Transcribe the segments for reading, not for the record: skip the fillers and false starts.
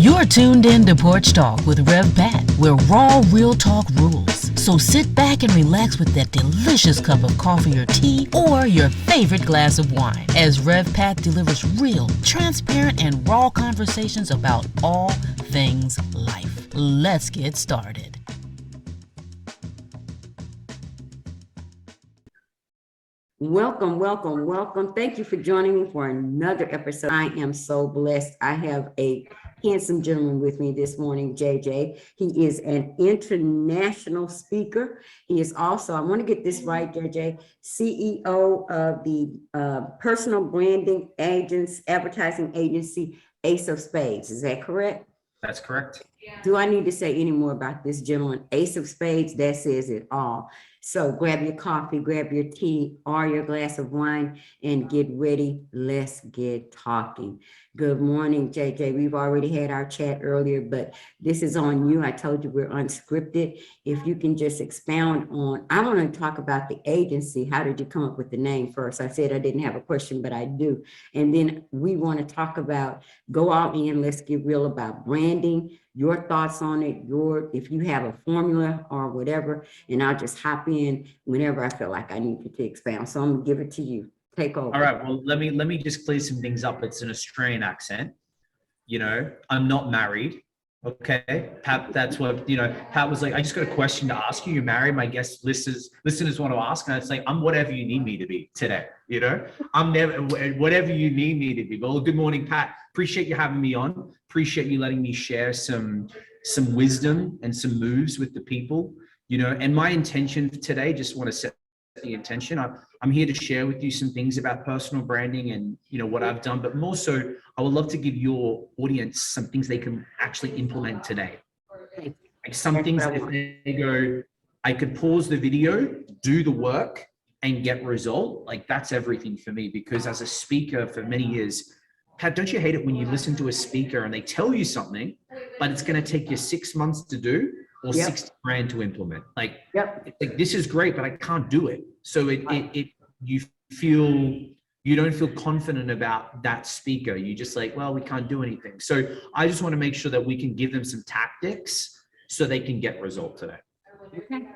You're tuned in to Porch Talk with Rev Pat, where raw, real talk rules. So sit back and relax with that delicious cup of coffee or tea or your favorite glass of wine as Rev Pat delivers real, transparent, and raw conversations about all things life. Let's get started. Welcome, welcome, welcome. Thank you for joining me for another episode. I am so blessed. I have a handsome gentleman with me this morning, JJ. He is an international speaker. He is also, I want to get this right, JJ, CEO of the personal branding advertising agency, Ace of Spades. Is that correct? That's correct. Do I need to say any more about this gentleman? Ace of Spades, that says it all. So grab your coffee, grab your tea or your glass of wine and get ready. Let's get talking. Good morning, JJ. We've already had our chat earlier, but this is on you. I told you we're unscripted. If you can just expound on, I want to talk about the agency. How did you come up with the name first? I said I didn't have a question, but I do. And then we want to talk about, go all in, let's get real about branding, your thoughts on it, if you have a formula or whatever, and I'll just hop in whenever I feel like I need to expound. So I'm gonna give it to you. Take over. All right. Well, let me just clear some things up. It's an Australian accent. You know, I'm not married. Okay. Pat, that's what, Pat was like, I just got a question to ask you. You're married. My guest listeners want to ask. And it's like, I'm whatever you need me to be today. I'm never, whatever you need me to be. Well, good morning, Pat. Appreciate you having me on. Appreciate you letting me share some wisdom and some moves with the people, and my intention for today, just want to set the intention. I'm here to share with you some things about personal branding and, what I've done, but more so, I would love to give your audience some things they can actually implement today. Like some things, if they go, I could pause the video, do the work and get result. Like that's everything for me, because as a speaker for many years, Pat, don't you hate it when you listen to a speaker and they tell you something, but it's going to take you 6 months to do or 60 grand to implement? Like, it's like, this is great, but I can't do it. So you don't feel confident about that speaker. You just like, well, we can't do anything. So I just want to make sure that we can give them some tactics so they can get result today. Okay.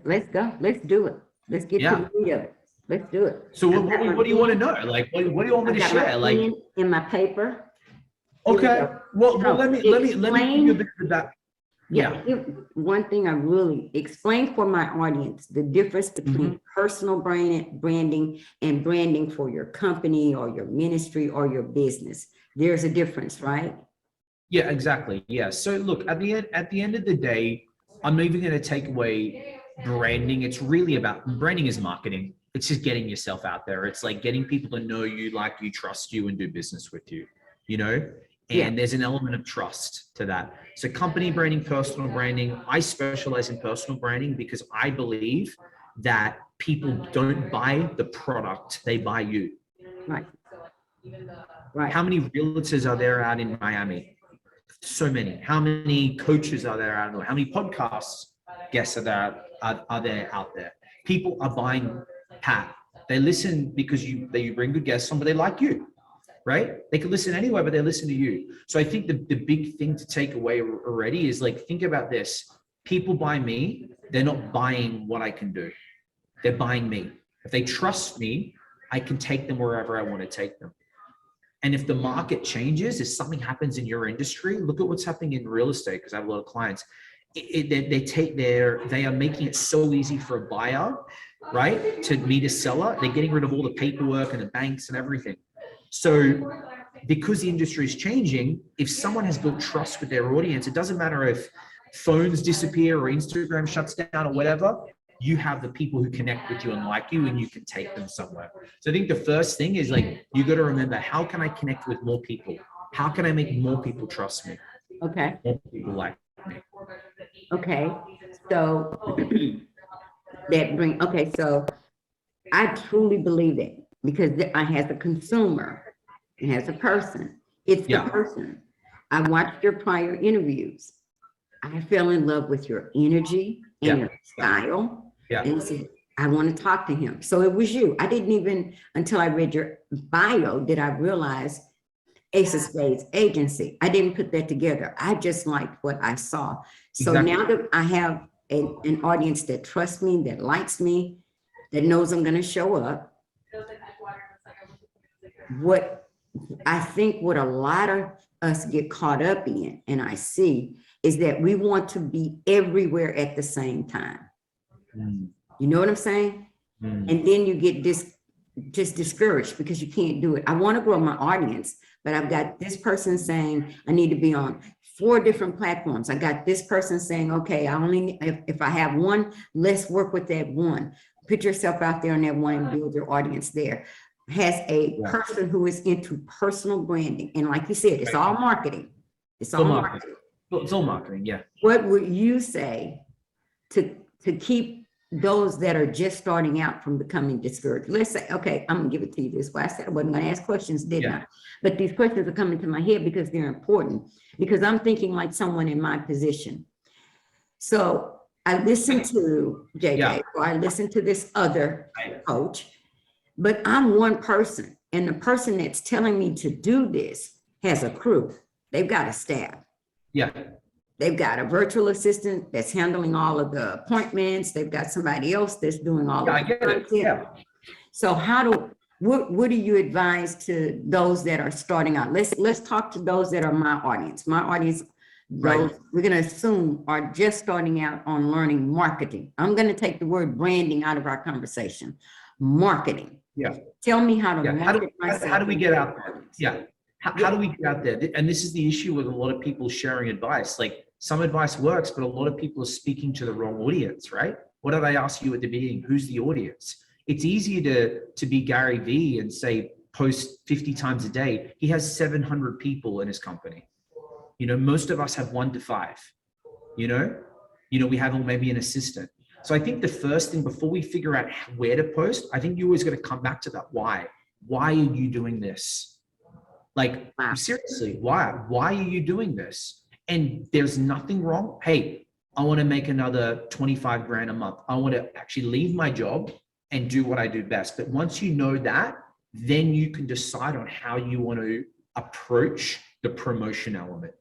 Let's go. Let's do it. Let's get to the meat of it. Let's do it. So what do you want to know? Like, what do you want me to share? Like in my paper. Okay. Well, let me give you a bit of that. Yeah. One thing I really explain for my audience, the difference between personal branding and branding for your company or your ministry or your business. There's a difference, right? Yeah, exactly. Yeah. So look, at the end of the day, I'm even going to take away branding. It's really about branding is marketing. It's just getting yourself out there. It's like getting people to know you, like you, trust you, and do business with you, And there's an element of trust to that. So company branding, personal branding, I specialize in personal branding because I believe that people don't buy the product, they buy you. Right. How many realtors are there out in Miami? So many. How many coaches are there out there? How many podcasts guests are there out there? People are buying Pat. They listen because you bring good guests on, but they like you. Right? They can listen anywhere, but they listen to you. So I think the big thing to take away already is like, think about this. People buy me. They're not buying what I can do. They're buying me. If they trust me, I can take them wherever I want to take them. And if the market changes, if something happens in your industry, look at what's happening in real estate, because I have a lot of clients. They are making it so easy for a buyer, right, to meet a seller. They're getting rid of all the paperwork and the banks and everything. So because the industry is changing, if someone has built trust with their audience, it doesn't matter if phones disappear or Instagram shuts down or whatever, you have the people who connect with you and like you, and you can take them somewhere. So I think the first thing is like, you got to remember, how can I connect with more people? How can I make more people trust me? Okay. More people like me. Okay. So so I truly believe it, because I has a consumer, it has a person. It's the person. I watched your prior interviews. I fell in love with your energy and your style. And said, I want to talk to him. So it was you. I didn't even, until I read your bio, did I realize Ace of Spades agency. I didn't put that together. I just liked what I saw. So Exactly. now that I have an audience that trusts me, that likes me, that knows I'm going to show up, what I think what a lot of us get caught up in, and I see, is that we want to be everywhere at the same time. Mm. You know what I'm saying? Mm. And then you get just discouraged because you can't do it. I want to grow my audience, but I've got this person saying I need to be on 4 different platforms. I got this person saying, okay, I only, if I have one, let's work with that one. Put yourself out there on that one and build your audience there. Has a person who is into personal branding. And like you said, it's all marketing. It's all marketing. It's all marketing, yeah. What would you say to keep those that are just starting out from becoming discouraged? Let's say, okay, I'm gonna give it to you this way. I said I wasn't gonna ask questions, didn't I? But these questions are coming to my head because they're important, because I'm thinking like someone in my position. So I listened to JJ, or I listened to this other coach, but I'm one person, and the person that's telling me to do this has a crew. They've got a staff. Yeah. They've got a virtual assistant that's handling all of the appointments. They've got somebody else that's doing all of the content. Yeah. So what do you advise to those that are starting out? Let's talk to those that are my audience. My audience, those we're going to assume are just starting out on learning marketing. I'm going to take the word branding out of our conversation. Marketing. Yeah. Tell me how to market myself. How do we get out there? Yeah. How do we get out there? And this is the issue with a lot of people sharing advice. Like, some advice works, but a lot of people are speaking to the wrong audience, right? What did I ask you at the beginning? Who's the audience? It's easier to be Gary Vee and say, post 50 times a day. He has 700 people in his company. You know, most of us have 1 to 5, you know, we have maybe an assistant. So I think the first thing before we figure out where to post, I think you always got to come back to that. Why are you doing this? Like, seriously, why are you doing this? And there's nothing wrong. Hey, I want to make another 25 grand a month. I want to actually leave my job and do what I do best. But once you know that, then you can decide on how you want to approach the promotion element.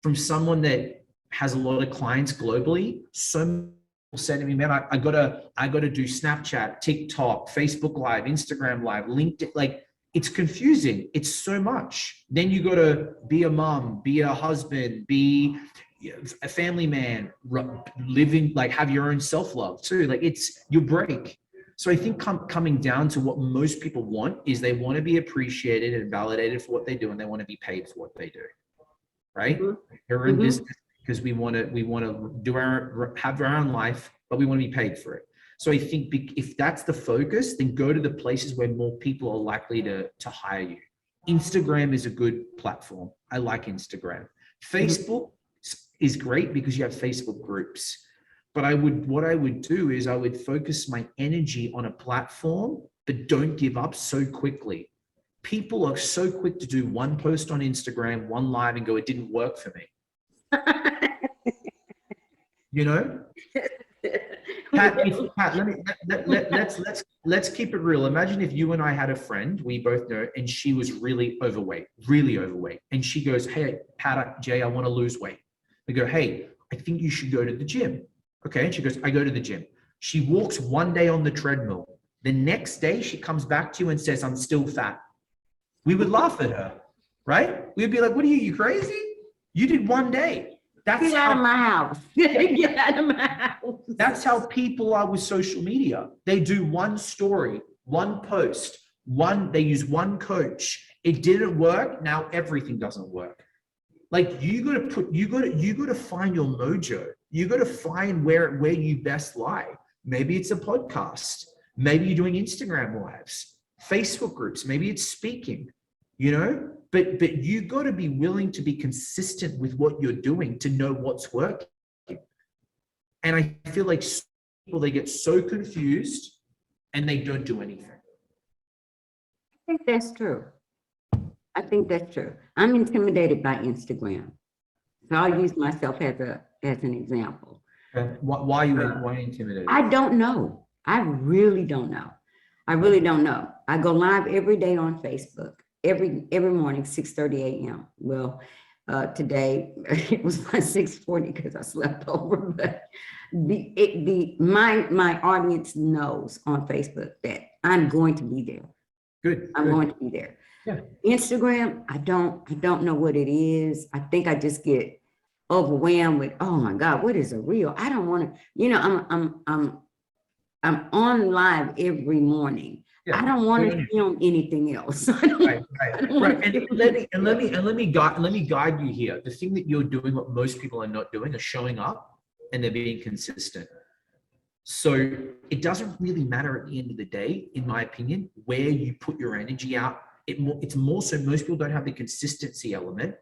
From someone that has a lot of clients globally, so many people say to me, man, I gotta do Snapchat, TikTok, Facebook Live, Instagram Live, LinkedIn. Like, it's confusing. It's so much. Then you got to be a mom, be a husband, be a family man, living, like, have your own self-love too. Like, it's your break. So I think coming down to what most people want is they want to be appreciated and validated for what they do, and they want to be paid for what they do. Right? They're in business because we want to have our own life, but we want to be paid for it. So I think if that's the focus, then go to the places where more people are likely to hire you. Instagram is a good platform. I like Instagram. Facebook is great because you have Facebook groups. But what I would do is I would focus my energy on a platform, but don't give up so quickly. People are so quick to do one post on Instagram, one live, and go, it didn't work for me. You know? Pat, let's keep it real. Imagine if you and I had a friend we both know, and she was really overweight, and she goes, hey, Pat, Jay, I want to lose weight. We go, hey, I think you should go to the gym. Okay, and she goes, I go to the gym. She walks one day on the treadmill. The next day, she comes back to you and says, I'm still fat. We would laugh at her, right? We'd be like, what are you crazy? You did one day. Get out of my house. Get out of my house. That's how people are with social media. They do one story, one post, they use one coach. It didn't work. Now everything doesn't work. Like, you got to find your mojo. You got to find where you best lie. Maybe it's a podcast. Maybe you're doing Instagram lives, Facebook groups. Maybe it's speaking, you know? But you got to be willing to be consistent with what you're doing to know what's working. And I feel like people, they get so confused and they don't do anything. I think that's true. I'm intimidated by Instagram. So I'll use myself as an example. Why are you intimidated? I don't know. I really don't know. I go live every day on Facebook. every morning, 6:30 a.m. Well, today it was my 6:40 because I slept over, but my audience knows on Facebook that I'm going to be there. Good. I'm going to be there. Yeah. Instagram, I don't know what it is. I think I just get overwhelmed with, oh my God, what is a reel? I don't want to, I'm on live every morning. Yeah. I don't want to film anything else. Right. And let me guide you here. The thing that you're doing, what most people are not doing, is showing up and they're being consistent. So it doesn't really matter at the end of the day, in my opinion, where you put your energy out. It's more so most people don't have the consistency element.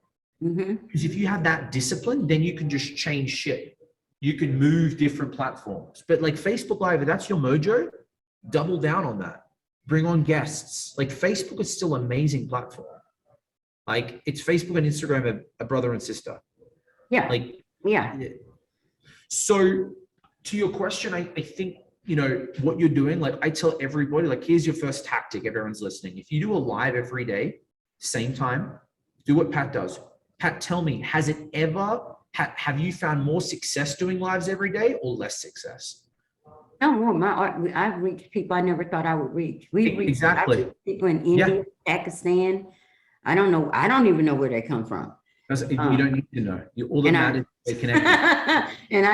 Because if you have that discipline, then you can just change shit. You can move different platforms. But like Facebook Live, if that's your mojo, double down on that. Bring on guests. Like Facebook is still an amazing platform. Like it's Facebook and Instagram are brother and sister. Yeah. Like, yeah. So to your question, I think, what you're doing, like I tell everybody, like, here's your first tactic. Everyone's listening. If you do a live every day, same time, do what Pat does. Pat, tell me, have you found more success doing lives every day or less success? No, I've reached people I never thought I would reach. Exactly. People in India, Pakistan. I don't even know where they come from. You don't need to know. All that matters is they connect. And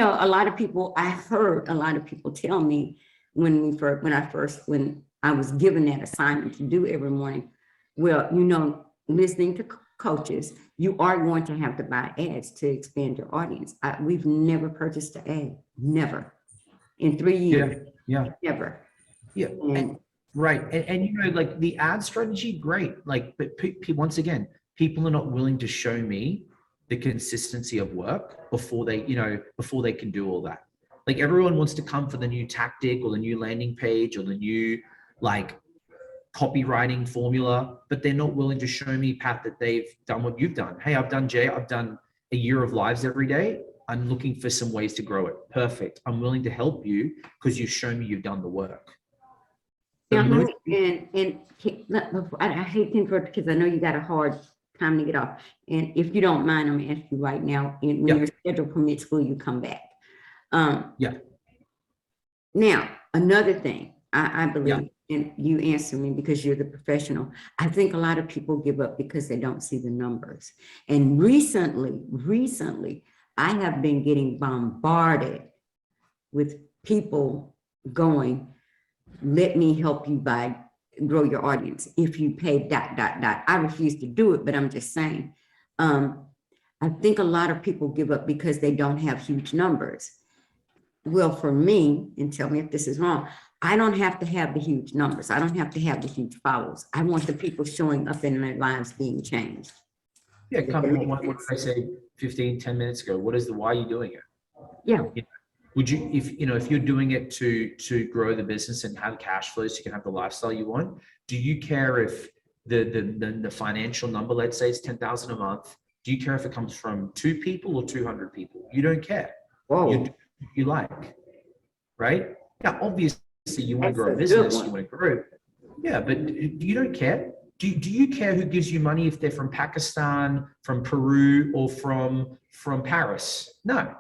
a lot of people, I heard a lot of people tell me when I was given that assignment to do every morning, well, listening to coaches, you are going to have to buy ads to expand your audience. We've never purchased an ad, never in 3 years. Yeah. Never. Yeah. Right. And like the ad strategy, great. Like, but once again, people are not willing to show me the consistency of work before they can do all that. Like everyone wants to come for the new tactic or the new landing page or the new like copywriting formula, but they're not willing to show me, Pat, that they've done what you've done. Hey, I've done a year of lives every day. I'm looking for some ways to grow it. Perfect. I'm willing to help you because you've shown me you've done the work. I hate to interrupt because I know you got a hard time to get off. And if you don't mind, I'm going to ask you right now, when your schedule permits, will you come back? Now, another thing, I believe, and you answer me because you're the professional. I think a lot of people give up because they don't see the numbers. And recently, I have been getting bombarded with people going, let me help you grow your audience if you pay ... I refuse to do it, but I'm just saying. I think a lot of people give up because they don't have huge numbers. Well, for me, and tell me if this is wrong, I don't have to have the huge numbers. I don't have to have the huge followers. I want the people showing up in their lives being changed. Yeah, come on. What did I say 10 minutes ago? What is why are you doing it? Yeah. Would you, if you're doing it to grow the business and have cash flows, so you can have the lifestyle you want, do you care if the financial number, let's say it's 10,000 a month, do you care if it comes from 2 people or 200 people? You don't care. Whoa. You like, right? Yeah, obviously you want to grow a business, you want to grow. Yeah, but you don't care. Do you care who gives you money if they're from Pakistan, from Peru, or from Paris? No.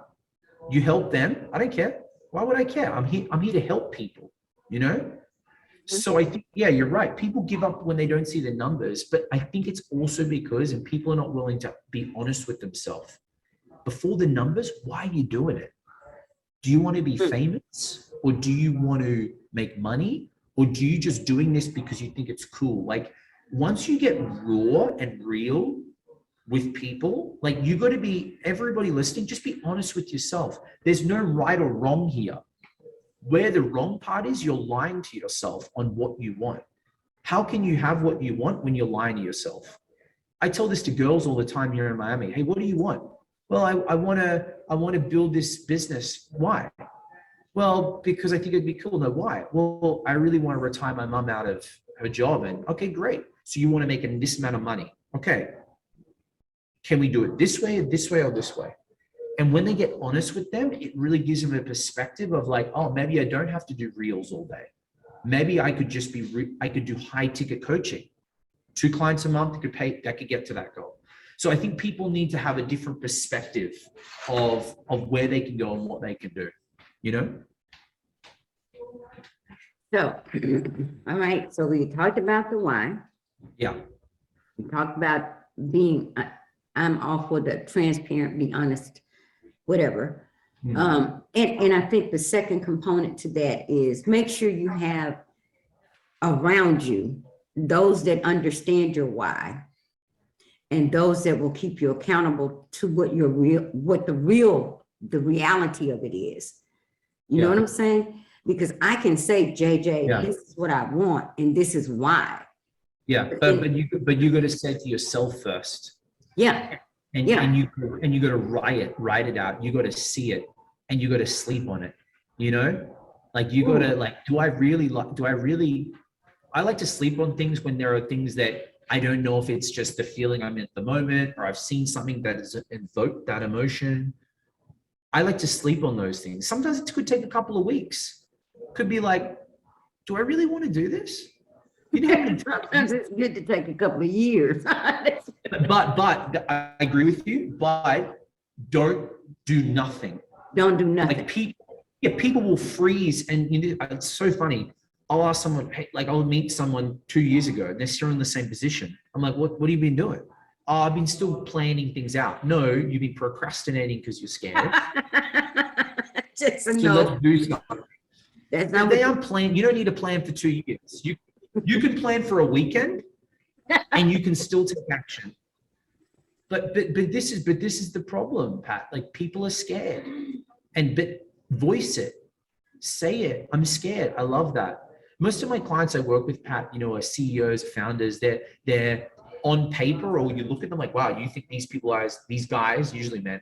You help them. I don't care. Why would I care? I'm here to help people, So I think, yeah, you're right. People give up when they don't see the numbers, but I think it's also because, and people are not willing to be honest with themselves. Before the numbers, why are you doing it? Do you want to be famous, or do you want to make money, or do you just doing this because you think it's cool? Like once you get raw and real with people, like you got to be, everybody listening, just be honest with yourself. There's no right or wrong here. Where the wrong part is, you're lying to yourself on what you want. How can you have what you want when you're lying to yourself? I tell this to girls all the time here in Miami. Hey, what do you want? Well, I want to build this business. Why? Well, because I think it'd be cool. No, why? Well, I really want to retire my mom out of her job. And okay, great. So you want to make this amount of money. Okay. Can we do it this way, or this way? And when they get honest with them, it really gives them a perspective of like, oh, maybe I don't have to do reels all day. Maybe I could just I could do high ticket coaching. 2 clients a month that could get to that goal. So I think people need to have a different perspective of where they can go and what they can do, you know? So, all right, so we talked about the why. Yeah. We talked about being, I'm all for the transparent, be honest, whatever. And I think the second component to that is make sure you have around you those that understand your why and those that will keep you accountable to what the reality of it is. You know what I'm saying? Because I can say, JJ, this is what I want and this is why. Yeah, but you got to say it to yourself first. Yeah. And you got to write it out. You got to see it, and you got to sleep on it. You know, like you got to like. I like to sleep on things when there are things that I don't know if it's just the feeling I'm in at the moment, or I've seen something that has invoked that emotion. I like to sleep on those things. Sometimes it could take a couple of weeks. Could be like, do I really want to do this? You know, sometimes it's good to take a couple of years. but I agree with you. But don't do nothing. Don't do nothing. Like people will freeze, and it's so funny. I'll ask someone, hey, like I'll meet someone 2 years ago, and they're still in the same position. I'm like, what have you been doing? Oh, I've been still planning things out. No, you've been procrastinating because you're scared. Just so let's do something. That's not they aren't planning. You don't need to plan for 2 years. You can plan for a weekend, and you can still take action. But this is the problem, Pat. Like people are scared, but voice it, say it. I'm scared. I love that. Most of my clients I work with, Pat, are CEOs, founders. They're on paper, or you look at them like, wow, you think these guys, usually men,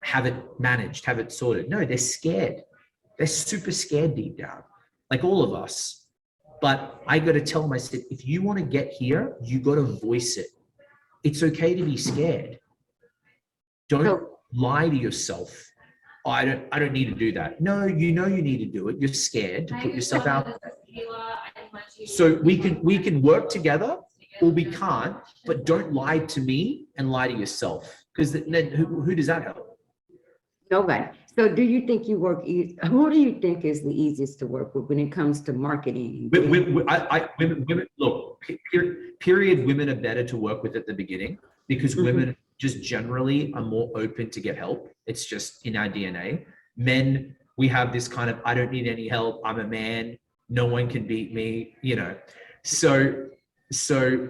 have it managed, have it sorted. No, they're scared. They're super scared deep down, like all of us. But I got to tell them, I said, if you want to get here, you got to voice it. It's okay to be scared. Don't lie to yourself. Oh, I don't need to do that. No, you need to do it. You're scared to put yourself out there. So we can work together, or we can't, but don't lie to me and lie to yourself, because then who does that help? Nobody. So do you think who do you think is the easiest to work with when it comes to marketing? Women, look, period, women are better to work with at the beginning, because women just generally are more open to get help. It's just in our DNA. Men, we have this kind of, I don't need any help. I'm a man. No one can beat me, So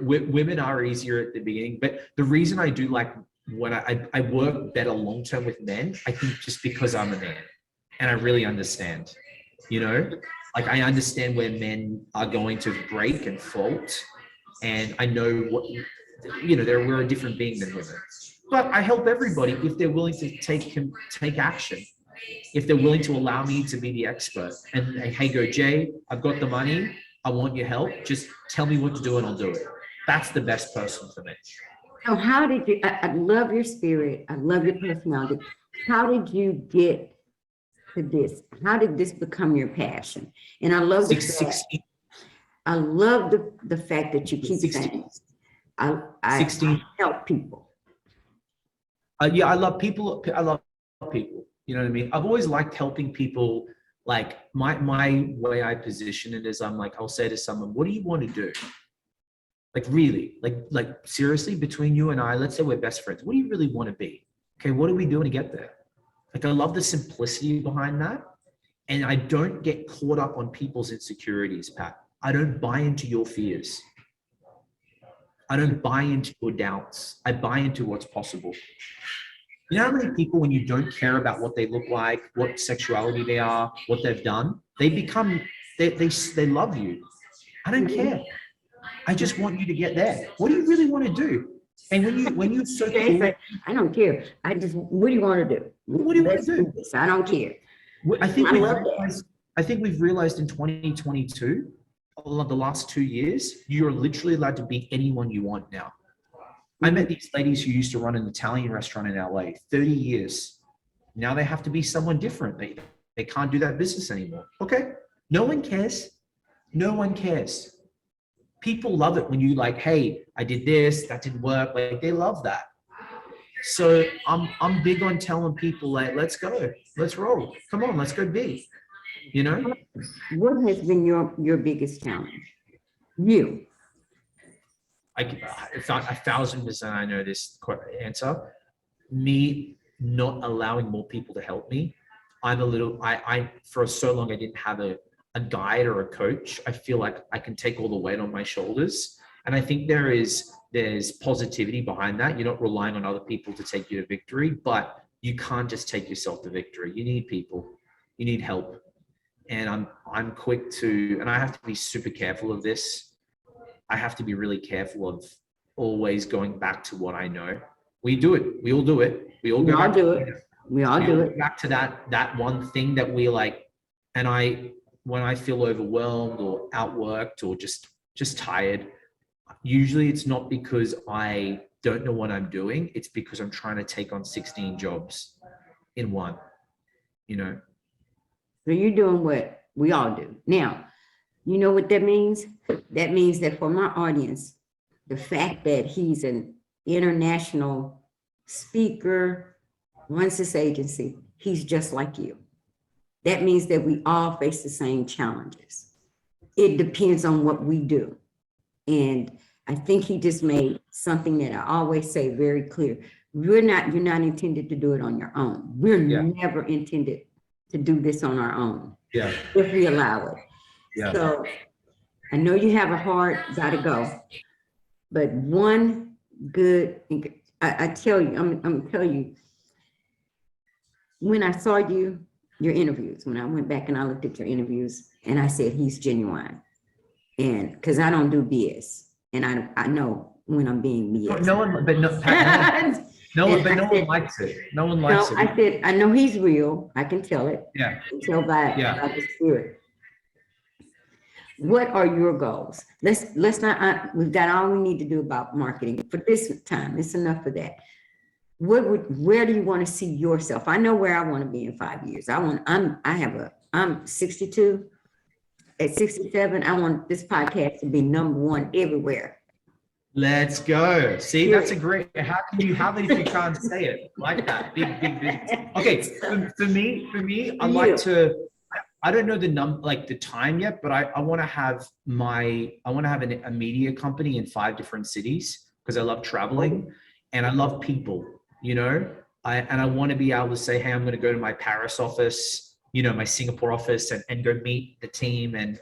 women are easier at the beginning. But the reason I do like when I work better long-term with men, I think just because I'm a man and I really understand, like I understand where men are going to break and fault. And I know we're a different being than women. But I help everybody if they're willing to take action. If they're willing to allow me to be the expert and hey, go, Jay, I've got the money. I want your help. Just tell me what to do and I'll do it. That's the best person for me. So how did you, I love your spirit. I love your personality. How did you get to this? How did this become your passion? And I love I love the fact that you keep saying, I help people. Yeah, I love people. I love people. You know what I mean? I've always liked helping people. Like my way I position it is, I'm like, I'll say to someone, what do you want to do? Like really, like seriously, between you and I, let's say we're best friends. What do you really want to be? Okay, what are we doing to get there? Like I love the simplicity behind that. And I don't get caught up on people's insecurities, Pat. I don't buy into your fears. I don't buy into your doubts. I buy into what's possible. You know how many people, when you don't care about what they look like, what sexuality they are, what they've done, they love you. I don't care. I just want you to get there. What do you really want to do? And when you're so cool, I don't care. What do you want to do? What do you want to do? I don't care. I think we've realized in 2022, the last 2 years, you're literally allowed to be anyone you want now. I met these ladies who used to run an Italian restaurant in LA, 30 years. Now they have to be someone different. They can't do that business anymore. Okay. No one cares. No one cares. people love it when you like, hey, I did this, that didn't work. Like they love that. So I'm big on telling people like, let's go, let's roll. Come on, let's go big. You know? What has been your biggest challenge? You. I 1,000% I know this answer. Me not allowing more people to help me. I'm a little, I for so long I didn't have a guide or a coach. I feel like I can take all the weight on my shoulders. And I think there's positivity behind that. You're not relying on other people to take you to victory, but you can't just take yourself to victory. You need people, you need help. And I'm quick to, and I have to be super careful of this. I have to be really careful of always going back to what I know. We do it. We all do it. We all go back to it. We all do it. Back to that one thing that we like. And when I feel overwhelmed or outworked or just tired, usually it's not because I don't know what I'm doing. It's because I'm trying to take on 16 jobs in one, you know? So you're doing what we all do. Now, you know what that means? That means that for my audience, the fact that he's an international speaker, runs this agency, he's just like you. That means that we all face the same challenges. It depends on what we do. And I think he just made something that I always say very clear. You're not intended to do it on your own. We're never intended to do this on our own. Yeah. If we allow it. Yeah. So I know you have a heart, gotta go. But one good, I tell you, I'm telling you, when I saw your interviews, when I went back and I looked at your interviews and I said, he's genuine. And because I don't do BS. And I know when I'm being BS. No one likes it. No one likes it. I said, I know he's real. I can tell it. Yeah. I can tell by the spirit. What are your goals? Let's not, we've got all we need to do about marketing for this time. It's enough for that. Where do you want to see yourself? I know where I want to be in 5 years. I'm 62. At 67, I want this podcast to be #1 everywhere. Let's go. See, that's a great, how can you have it if you can't say it? Like that, big vision. Okay, for me, I'd like to, I don't know the time yet, but I want to have a media company in 5 different cities because I love traveling and I love people, you know, I want to be able to say, hey, I'm going to go to my Paris office, you know, my Singapore office and go meet the team. And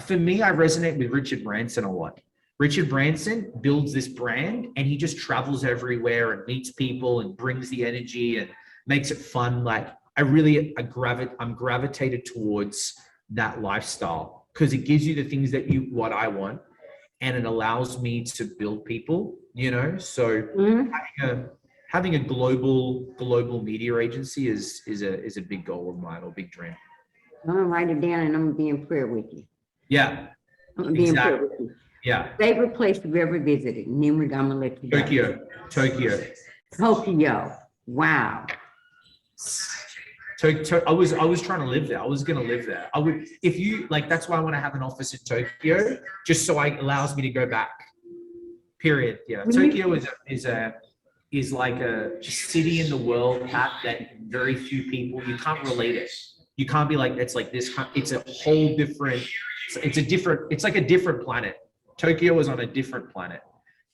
for me, I resonate with Richard Branson a lot. Richard Branson builds this brand and he just travels everywhere and meets people and brings the energy and makes it fun. Like I'm gravitated towards that lifestyle because it gives you the things that what I want and it allows me to build people, you know? So having a global media agency is a big goal of mine or big dream. I'm gonna write it down and I'm gonna be in prayer with you. Yeah. I'm gonna be in prayer with you. Yeah. Favorite place you've ever visited? And then I'm gonna let you go. Tokyo. Wow. I was trying to live there. I was gonna live there. I would, if you like, that's why I want to have an office in Tokyo, just so it allows me to go back. Period. Yeah. Tokyo is like a city in the world, Pat, that very few people, you can't relate it. You can't be like, it's like this, it's a whole different, it's like a different planet. Tokyo is on a different planet.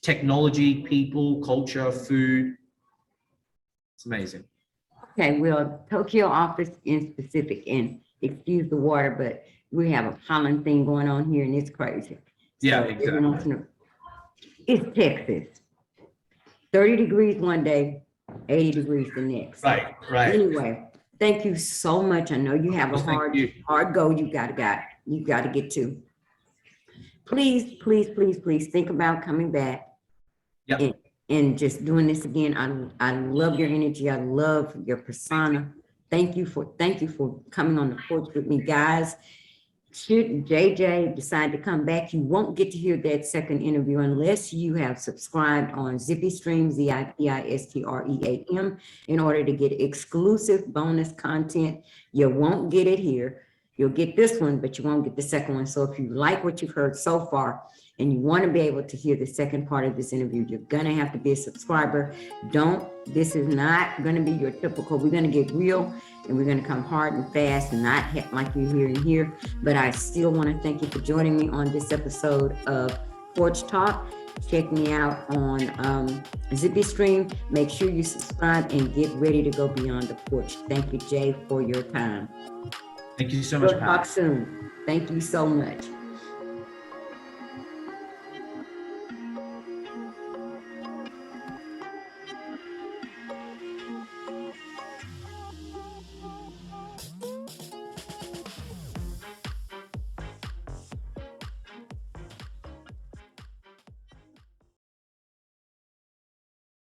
Technology, people, culture, food. It's amazing. Okay, well, Tokyo office in specific, and excuse the water, but we have a pollen thing going on here and it's crazy. Yeah, exactly. It's Texas. 30 degrees one day, 80 degrees the next. Right. Anyway, thank you so much. I know you have a hard goal you gotta get to. Please think about coming back. Yep. And just doing this again. I love your energy. I love your persona. Thank you for coming on the porch with me, guys. Should JJ decide to come back, you won't get to hear that second interview unless you have subscribed on Zippy Stream, ZIPISTREAM, in order to get exclusive bonus content. You won't get it here. You'll get this one, but you won't get the second one. So if you like what you've heard so far, and you want to be able to hear the second part of this interview, you're going to have to be a subscriber. This is not going to be your typical, we're going to get real and we're going to come hard and fast and not like you're hearing here. But I still want to thank you for joining me on this episode of Porch Talk. Check me out on Zippy Stream. Make sure you subscribe and get ready to go beyond the porch. Thank you, Jay, for your time. Thank you so much, We'll talk soon. Thank you so much.